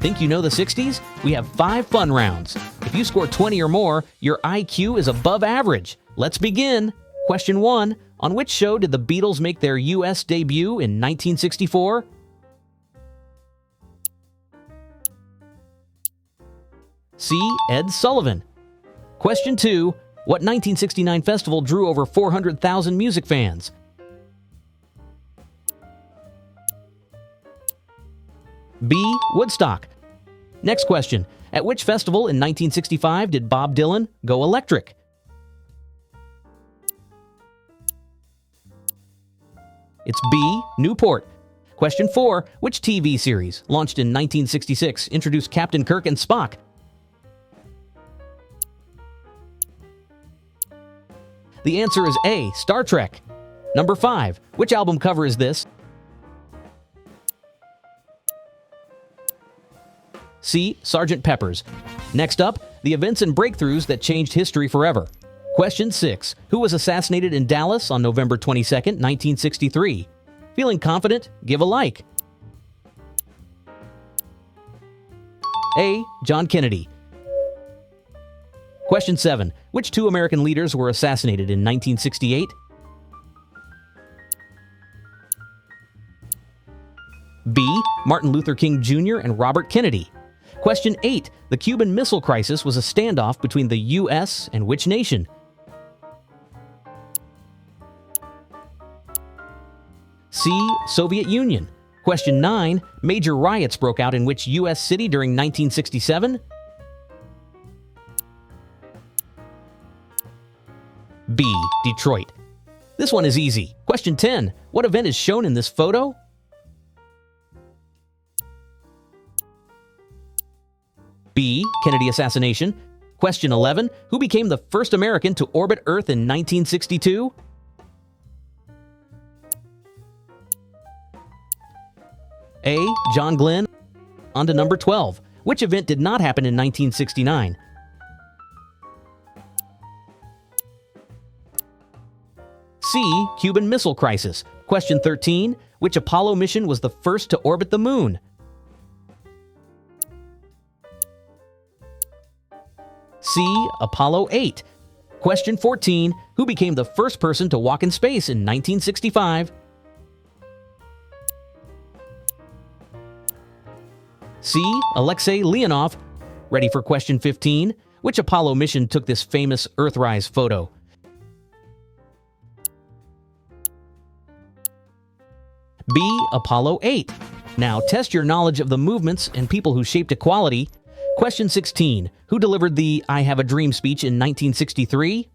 Think you know the 60s? We have 5 fun rounds. If you score 20 or more, your IQ is above average. Let's begin. Question 1. On which show did the Beatles make their U.S. debut in 1964? C. Ed Sullivan. Question 2. What 1969 festival drew over 400,000 music fans? B. Woodstock. Next question. At which festival in 1965 did Bob Dylan go electric? It's B. Newport. Question 4. Which TV series, launched in 1966, introduced Captain Kirk and Spock? The answer is A. Star Trek. Number 5. Which album cover is this? C. Sgt. Pepper's. Next up, the events and breakthroughs that changed history forever. Question 6. Who was assassinated in Dallas on November 22, 1963? Feeling confident? Give a like. A. John Kennedy. Question 7. Which 2 American leaders were assassinated in 1968? B. Martin Luther King Jr. and Robert Kennedy. Question 8. The Cuban Missile Crisis was a standoff between the U.S. and which nation? C. Soviet Union. Question 9. Major riots broke out in which U.S. city during 1967? B. Detroit. This one is easy. Question 10. What event is shown in this photo? B. Kennedy assassination. Question 11. Who became the first American to orbit Earth in 1962? A. John Glenn. On to number 12. Which event did not happen in 1969? C. Cuban Missile Crisis. Question 13. Which Apollo mission was the first to orbit the moon? C. Apollo 8. Question 14. Who became the first person to walk in space in 1965? C. Alexei Leonov. Ready for question 15? Which Apollo mission took this famous Earthrise photo? B. Apollo 8. Now test your knowledge of the movements and people who shaped equality. Question 16. Who delivered the I Have a Dream speech in 1963?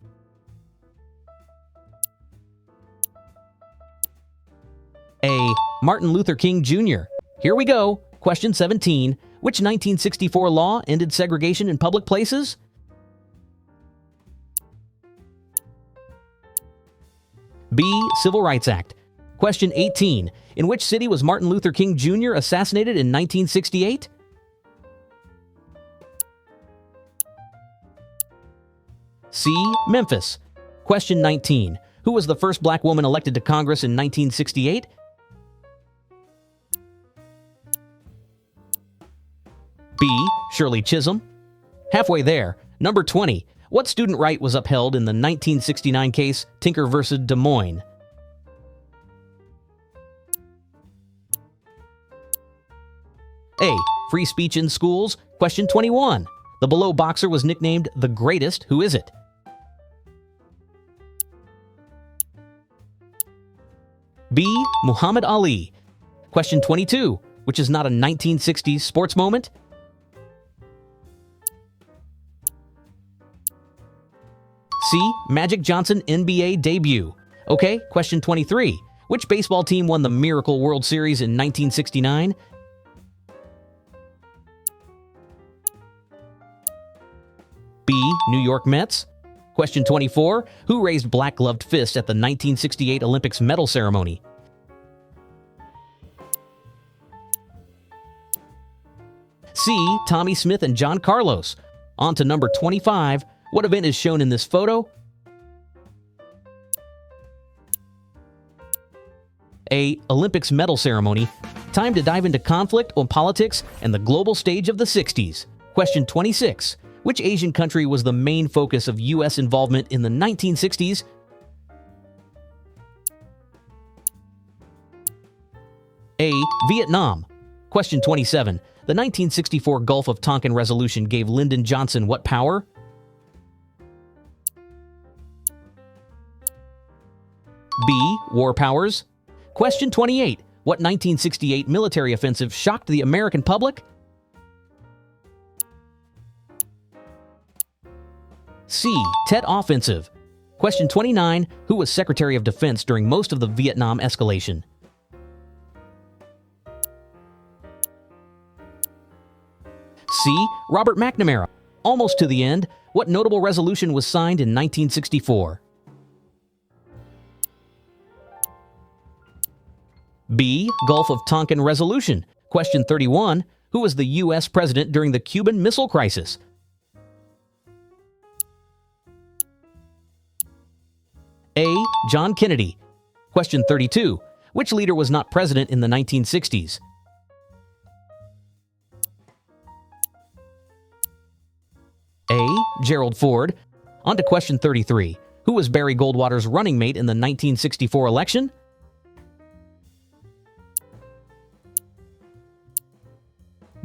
A. Martin Luther King Jr. Here we go. Question 17. Which 1964 law ended segregation in public places? B. Civil Rights Act. Question 18. In which city was Martin Luther King Jr. assassinated in 1968? C. Memphis. Question 19. Who was the first black woman elected to Congress in 1968? B. Shirley Chisholm. Halfway there. Number 20. What student right was upheld in the 1969 case Tinker vs. Des Moines? A. Free speech in schools. Question 21. The below boxer was nicknamed the Greatest. Who is it? B. Muhammad Ali. Question 22. Which is not a 1960s sports moment? C. Magic Johnson NBA debut. Okay, question 23. Which baseball team won the Miracle World Series in 1969? B. New York Mets. Question 24. Who raised black-gloved fist at the 1968 Olympics medal ceremony? C. Tommy Smith and John Carlos. On to number 25. What event is shown in this photo? A. Olympics medal ceremony. Time to dive into conflict on politics and the global stage of the 60s. Question 26. Which Asian country was the main focus of U.S. involvement in the 1960s? A. Vietnam. Question 27. The 1964 Gulf of Tonkin Resolution gave Lyndon Johnson what power? B. War powers. Question 28. What 1968 military offensive shocked the American public? C. Tet Offensive. Question 29. Who was Secretary of Defense during most of the Vietnam escalation? C. Robert McNamara. Almost to the end. What notable resolution was signed in 1964? B. Gulf of Tonkin Resolution. Question 31. Who was the U.S. president during the Cuban Missile Crisis? A. John Kennedy. Question 32. Which leader was not president in the 1960s? A. Gerald Ford. On to question 33. Who was Barry Goldwater's running mate in the 1964 election?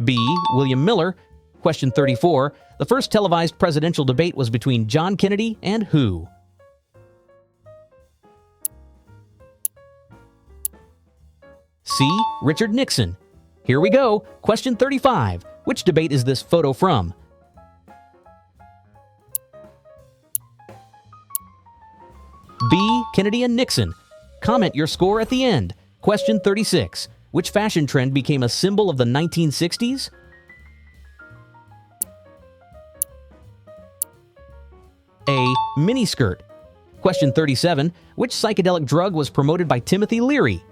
B. William Miller. Question 34. The first televised presidential debate was between John Kennedy and who? C. Richard Nixon. Here we go. Question 35. Which debate is this photo from? B. Kennedy and Nixon. Comment your score at the end. Question 36. Which fashion trend became a symbol of the 1960s? A. Miniskirt. Question 37. Which psychedelic drug was promoted by Timothy Leary?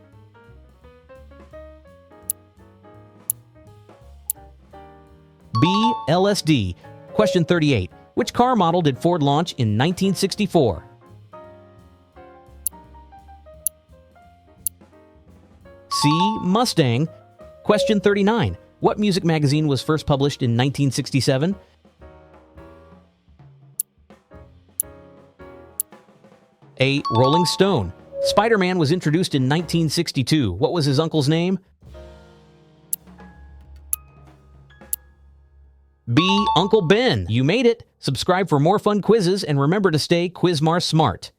B. LSD. Question 38. Which car model did Ford launch in 1964? C. Mustang. Question 39. What music magazine was first published in 1967? A. Rolling Stone. Spider-Man was introduced in 1962. What was his uncle's name? B. Uncle Ben. You made it. Subscribe for more fun quizzes and remember to stay Quizmar smart.